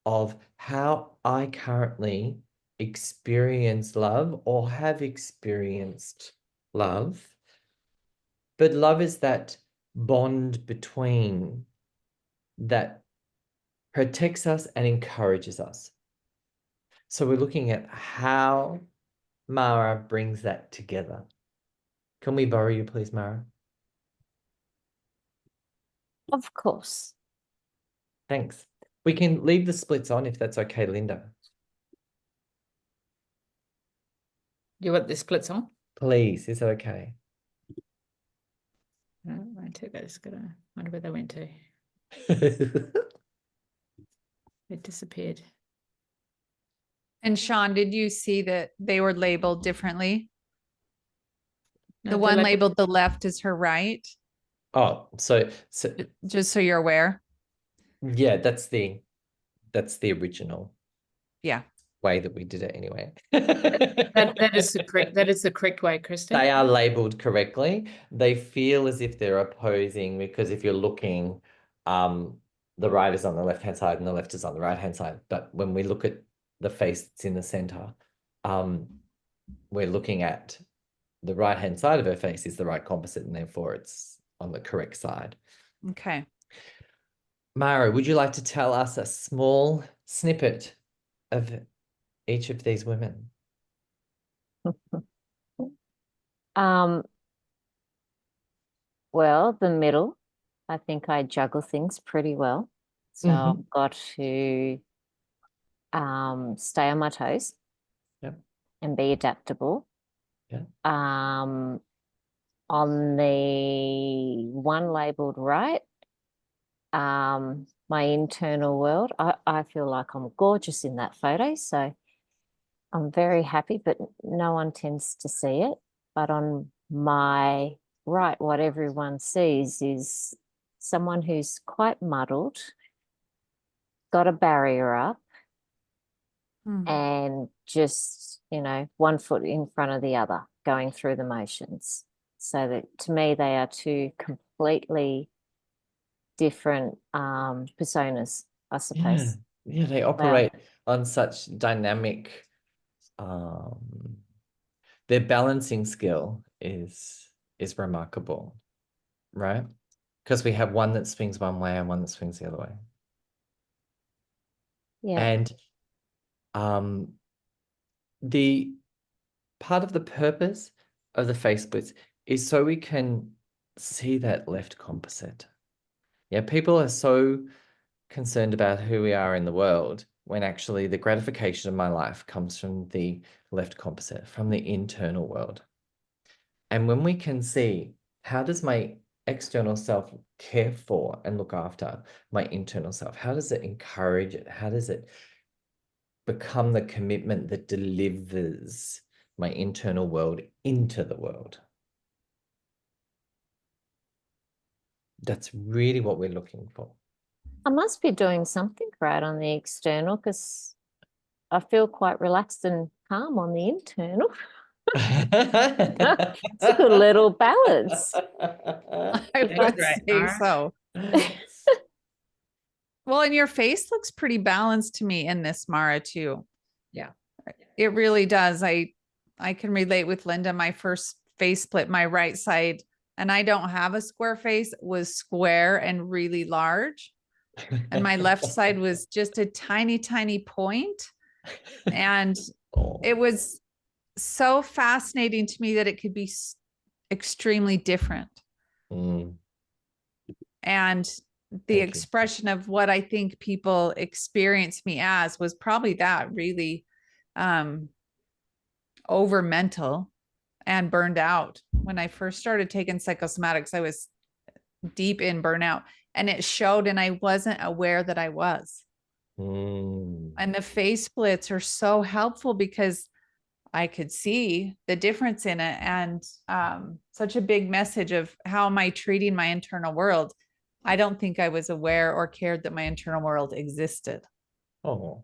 of how I currently experience love or have experienced love. But love is that bond between that protects us and encourages us. So we're looking at how Mara brings that together. Can we borrow you, please, Mara? Of course. Thanks. We can leave the splits on if that's okay, Linda. You want the splits on? Please, is that okay? No, I won't take those. Gonna wonder where they went to. It disappeared. And Sean, did you see that they were labeled differently? No, The they're one like- labeled the left is her right, Oh, so just so you're aware. yeah, that's the original Yeah. way that we did it anyway. that is the correct way, Christy. They are labeled correctly. They feel as if they're opposing because if you're looking, the right is on the left-hand side and the left is on the right-hand side. But when we look at the face that's in the center, we're looking at the right-hand side of her face is the right composite, and therefore it's on the correct side. Okay. Mara, would you like to tell us a small snippet of each of these women? Well, the middle, I think I juggle things pretty well. So I've got to stay on my toes. Yep. And be adaptable. Yeah. On the one labeled right, my internal world, I feel like I'm gorgeous in that photo. So I'm very happy, but no one tends to see it. But on my right, what everyone sees is someone who's quite muddled, got a barrier up, and just, you know, one foot in front of the other, going through the motions. So that to me, they are two completely different personas, I suppose. Yeah, they operate on such dynamic, their balancing skill is remarkable, right? Because we have one that swings one way and one that swings the other way. Yeah. And the part of the purpose of the face splits is so we can see that left composite. Yeah, people are so concerned about who we are in the world when actually the gratification of my life comes from the left composite, from the internal world. And when we can see how does my external self care for and look after my internal self, how does it encourage it? How does it become the commitment that delivers my internal world into the world? That's really what we're looking for. I must be doing something right on the external because I feel quite relaxed and calm on the internal. It's a good little balance. I would great, say Mara. so. Well, and your face looks pretty balanced to me in this, Mara, too. Yeah. It really does. I can relate with Linda. My first face split, my right side, and I don't have a square face, was square and really large. And my left side was just a tiny, tiny point. And it was so fascinating to me that it could be extremely different. Mm. And the Thank you. expression of what I think people experience me as was probably that really over mental and burned out. When I first started taking psychosomatics, I was deep in burnout, and it showed, and I wasn't aware that I was. Mm. And the face splits are so helpful because I could see the difference in it, and such a big message of how am I treating my internal world. I don't think I was aware or cared that my internal world existed, Oh,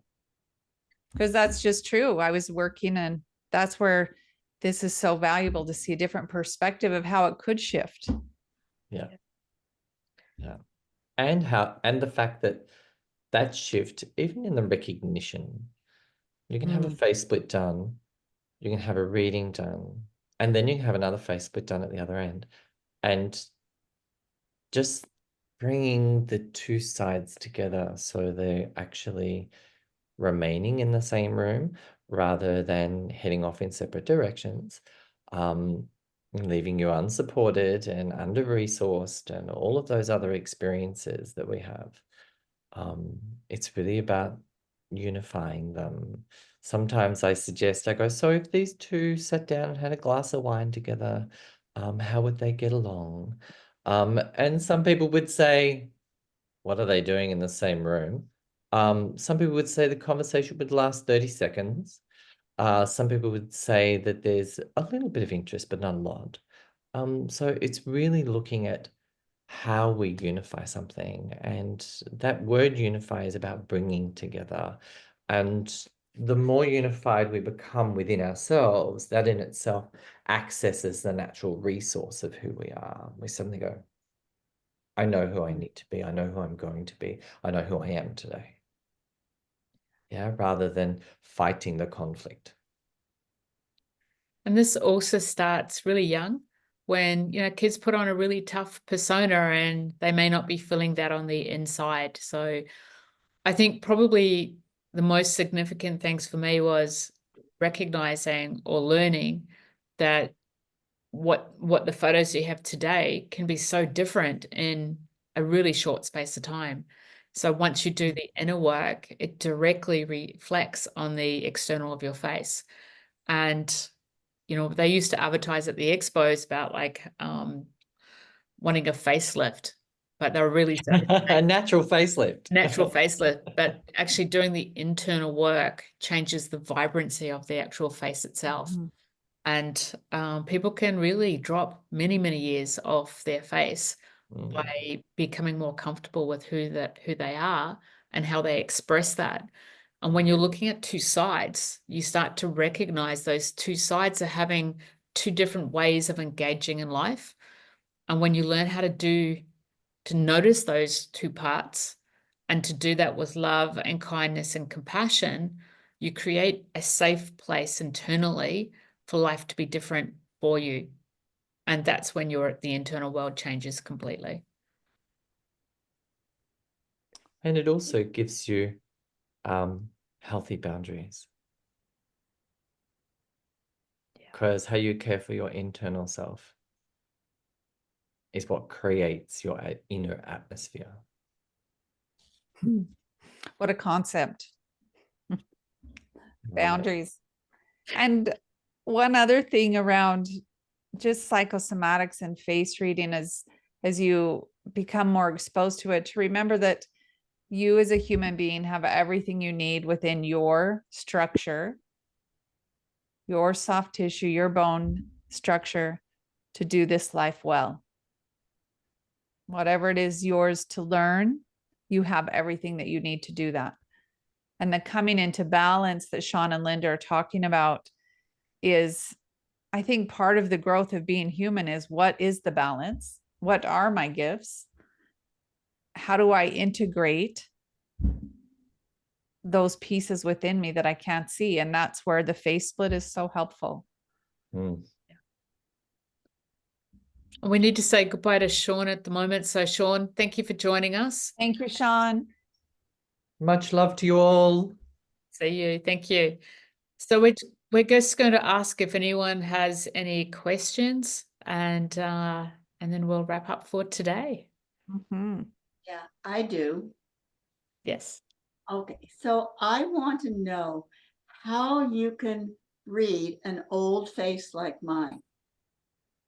because that's just true. I was working, and that's where this is so valuable, to see a different perspective of how it could shift. yeah. Yeah. And the fact that shift, even in the recognition, you can have a face split done, you can have a reading done, and then you can have another face split done at the other end. And just bringing the two sides together so they're actually remaining in the same room rather than heading off in separate directions, leaving you unsupported and under-resourced and all of those other experiences that we have. It's really about unifying them. Sometimes I go, so if these two sat down and had a glass of wine together, how would they get along? And some people would say, what are they doing in the same room? Some people would say the conversation would last 30 seconds. Some people would say that there's a little bit of interest, but not a lot. So it's really looking at how we unify something. And that word unify is about bringing together. And the more unified we become within ourselves, that in itself accesses the natural resource of who we are. We suddenly go, I know who I need to be. I know who I'm going to be. I know who I am today. Yeah, rather than fighting the conflict. And this also starts really young, when, you know, kids put on a really tough persona and they may not be feeling that on the inside. So I think probably the most significant things for me was recognizing or learning that what the photos you have today can be so different in a really short space of time. So once you do the inner work, it directly reflects on the external of your face. And, you know, they used to advertise at the expos about like wanting a facelift, but they were really A natural facelift. natural facelift, but actually doing the internal work changes the vibrancy of the actual face itself. And people can really drop many, many years off their face by becoming more comfortable with who they are and how they express that. And when you're looking at two sides, you start to recognize those two sides are having two different ways of engaging in life. And when you learn how to notice those two parts and to do that with love and kindness and compassion, you create a safe place internally for life to be different for you. And that's when the internal world changes completely. And it also gives you healthy boundaries. Because how you care for your internal self is what creates your inner atmosphere. What a concept. Boundaries. And one other thing around just psychosomatics and face reading is, as you become more exposed to it, to remember that you as a human being have everything you need within your structure, your soft tissue, your bone structure, to do this life well. Whatever it is yours to learn, you have everything that you need to do that. And the coming into balance that Sean and Linda are talking about is, I think, part of the growth of being human is, what is the balance? What are my gifts? How do I integrate those pieces within me that I can't see? And that's where the face split is so helpful. Mm. We need to say goodbye to Sean at the moment. So Sean, thank you for joining us. Thank you, Sean. Much love to you all. See you. Thank you. So we're just going to ask if anyone has any questions, and then we'll wrap up for today. Mhm. Yeah, I do. Yes. Okay, so I want to know how you can read an old face like mine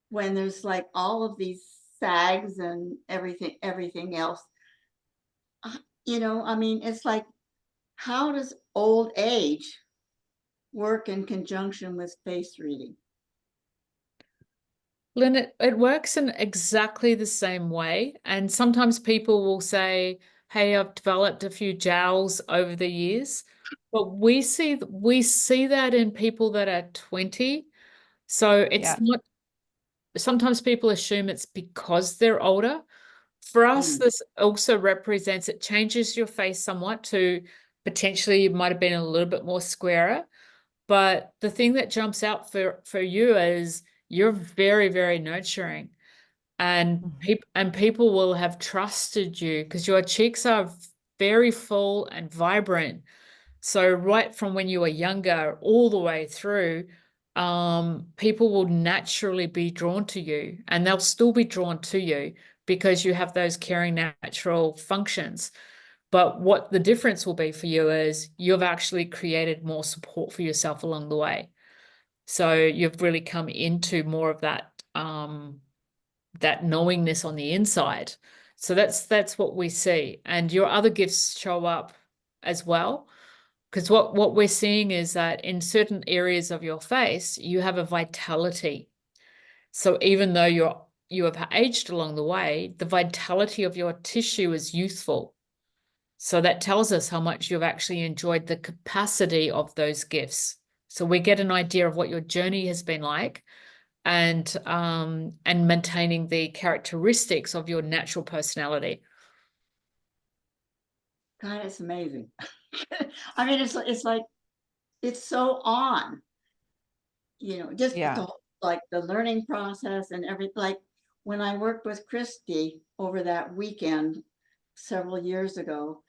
when there's like all of these sags and everything else. I mean, it's like, how does old age work in conjunction with face reading? Lynn, it works in exactly the same way. And sometimes people will say, hey, I've developed a few jowls over the years. But we see that in people that are 20. So it's not, sometimes people assume it's because they're older. For us, this also represents, it changes your face somewhat to potentially you might have been a little bit more squarer. But the thing that jumps out for you is you're very, very nurturing. And people will have trusted you because your cheeks are very full and vibrant. So right from when you were younger all the way through, people will naturally be drawn to you, and they'll still be drawn to you because you have those caring natural functions. But what the difference will be for you is you've actually created more support for yourself along the way. So you've really come into more of that that knowingness on the inside. So that's what we see. And your other gifts show up as well. Because what we're seeing is that in certain areas of your face, you have a vitality. So even though you have aged along the way, the vitality of your tissue is youthful. So that tells us how much you've actually enjoyed the capacity of those gifts. So we get an idea of what your journey has been like, and maintaining the characteristics of your natural personality. God, it's amazing. I mean, it's like, it's so on, just like the learning process and everything. Like when I worked with Christy over that weekend several years ago,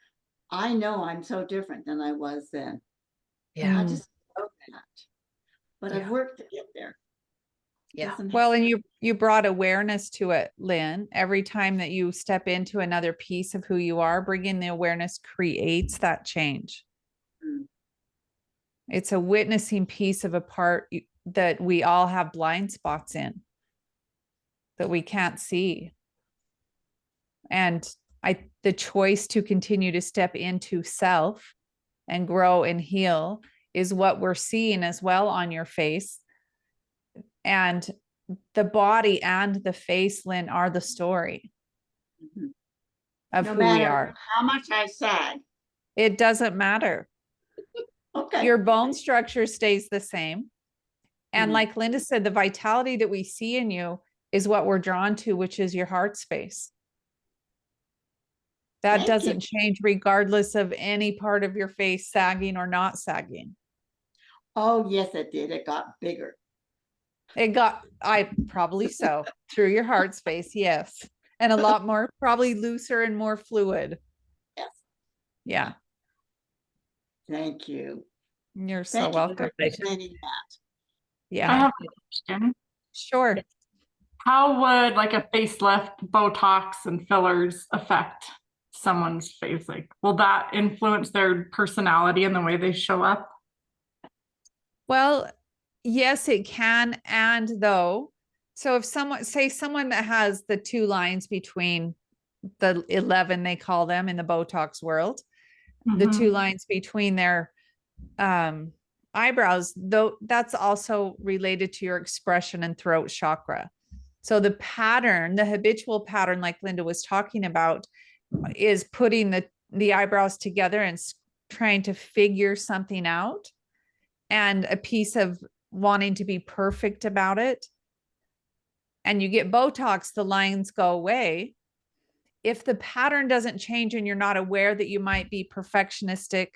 I know I'm so different than I was then. Yeah. I just know that. But I've worked to get there. Yeah. Well, and you brought awareness to it, Lynn. Every time that you step into another piece of who you are, bringing the awareness creates that change. It's a witnessing piece of a part that we all have blind spots in that we can't see. And the choice to continue to step into self and grow and heal is what we're seeing as well on your face. And the body and the face, Lynn, are the story of no who we are. How much I sag. It doesn't matter. Okay. Your bone structure stays the same. And like Linda said, the vitality that we see in you is what we're drawn to, which is your heart space. That doesn't change regardless of any part of your face sagging or not sagging. Oh, yes, it did. It got bigger. Probably so, through your heart space, yes. And a lot more, probably looser and more fluid. Yes. Yeah. Thank you. You're so welcome. For explaining that. Yeah. I have a question. Sure. How would like a facelift, Botox, and fillers affect someone's face? Like, will that influence their personality and the way they show up? Well, yes, it can. And though, so if someone that has the two lines between the 11, they call them in the Botox world, the two lines between their eyebrows, though, that's also related to your expression and throat chakra. So the pattern, the habitual pattern, like Linda was talking about, is putting the eyebrows together and trying to figure something out, and a piece of wanting to be perfect about it. And you get Botox, the lines go away. If the pattern doesn't change and you're not aware that you might be perfectionistic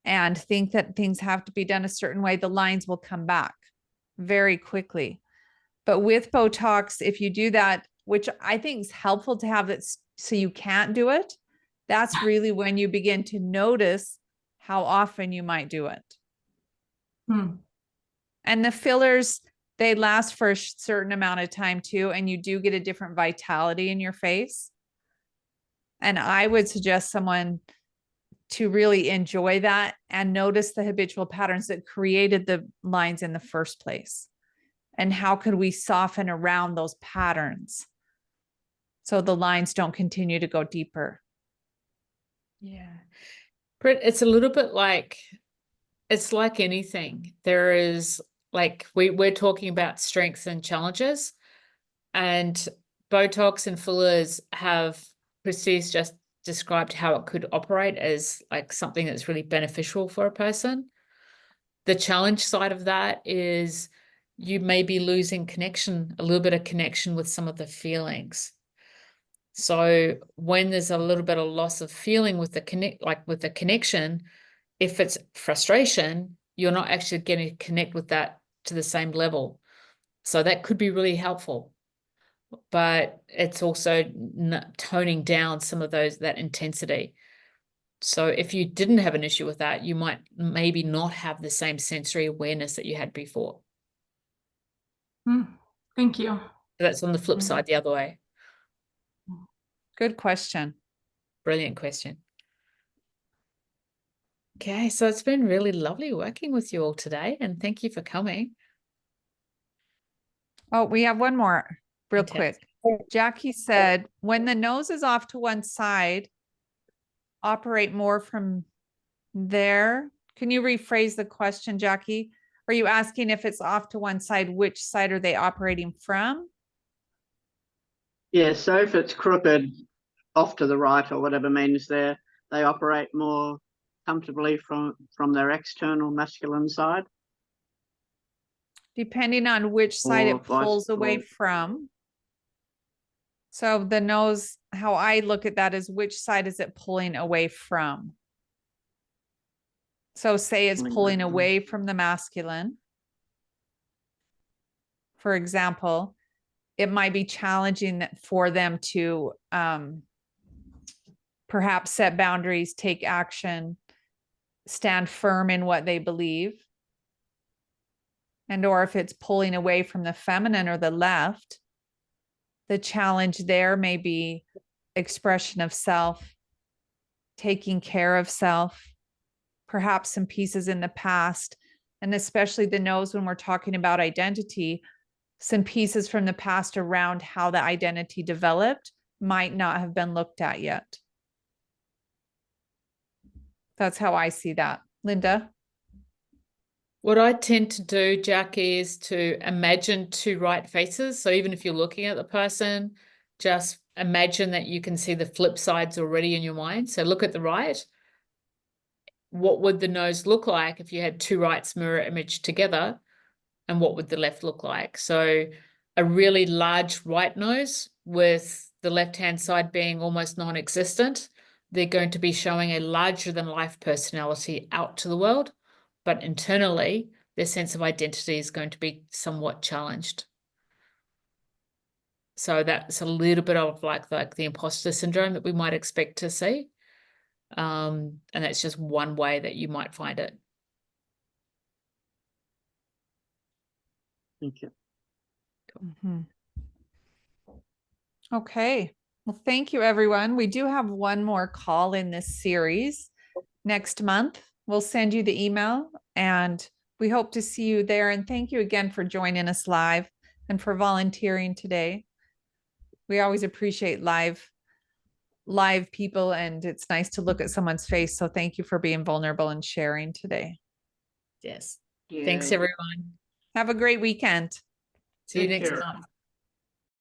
and think that things have to be done a certain way, the lines will come back very quickly. But with Botox, if you do that, which I think is helpful to have it so you can't do it, that's really when you begin to notice how often you might do it. And the fillers, they last for a certain amount of time too, and you do get a different vitality in your face. And I would suggest someone to really enjoy that and notice the habitual patterns that created the lines in the first place. And how could we soften around those patterns so the lines don't continue to go deeper? Yeah. Britt, it's a little bit like, it's like anything. There is, like, we're talking about strengths and challenges, and Botox and fillers have, Christy's just described how it could operate as like something that's really beneficial for a person. The challenge side of that is you may be losing connection, a little bit of connection with some of the feelings. So when there's a little bit of loss of feeling with the connection, if it's frustration, you're not actually going to connect with that to the same level. So that could be really helpful, but it's also toning down some of that intensity. So if you didn't have an issue with that, you might maybe not have the same sensory awareness that you had before. Thank you. That's on the flip side, the other way. Good question. Brilliant question. Okay, so it's been really lovely working with you all today, and thank you for coming. Oh, we have one more real Fantastic. quick. Jackie said, when the nose is off to one side, operate more from there. Can you rephrase the question, Jackie? Are you asking if it's off to one side, which side are they operating from? Yeah, so if it's crooked off to the right or whatever means they operate more comfortably from their external masculine side. Depending on which side Or it pulls away from. So the nose, how I look at that is which side is it pulling away from? So say it's pulling away from the masculine. For example, it might be challenging for them to perhaps set boundaries, take action, stand firm in what they believe. And or if it's pulling away from the feminine or the left, the challenge there may be expression of self, taking care of self, perhaps some pieces in the past, and especially the nose when we're talking about identity, some pieces from the past around how the identity developed might not have been looked at yet. That's how I see that. Linda? What I tend to do, Jackie, is to imagine two right faces. So even if you're looking at the person, just imagine that you can see the flip sides already in your mind. So look at the right. What would the nose look like if you had two rights mirror image together? And what would the left look like? So a really large right nose with the left-hand side being almost non-existent, they're going to be showing a larger than life personality out to the world, but internally, their sense of identity is going to be somewhat challenged. So that's a little bit of like the imposter syndrome that we might expect to see. And that's just one way that you might find it. Thank you. Mm-hmm. Okay. Well, thank you, everyone. We do have one more call in this series next month. We'll send you the email and we hope to see you there. And thank you again for joining us live and for volunteering today. We always appreciate live people, and it's nice to look at someone's face. So thank you for being vulnerable and sharing today. Yes. Yeah. Thanks, everyone. Have a great weekend. See you Take next care. time.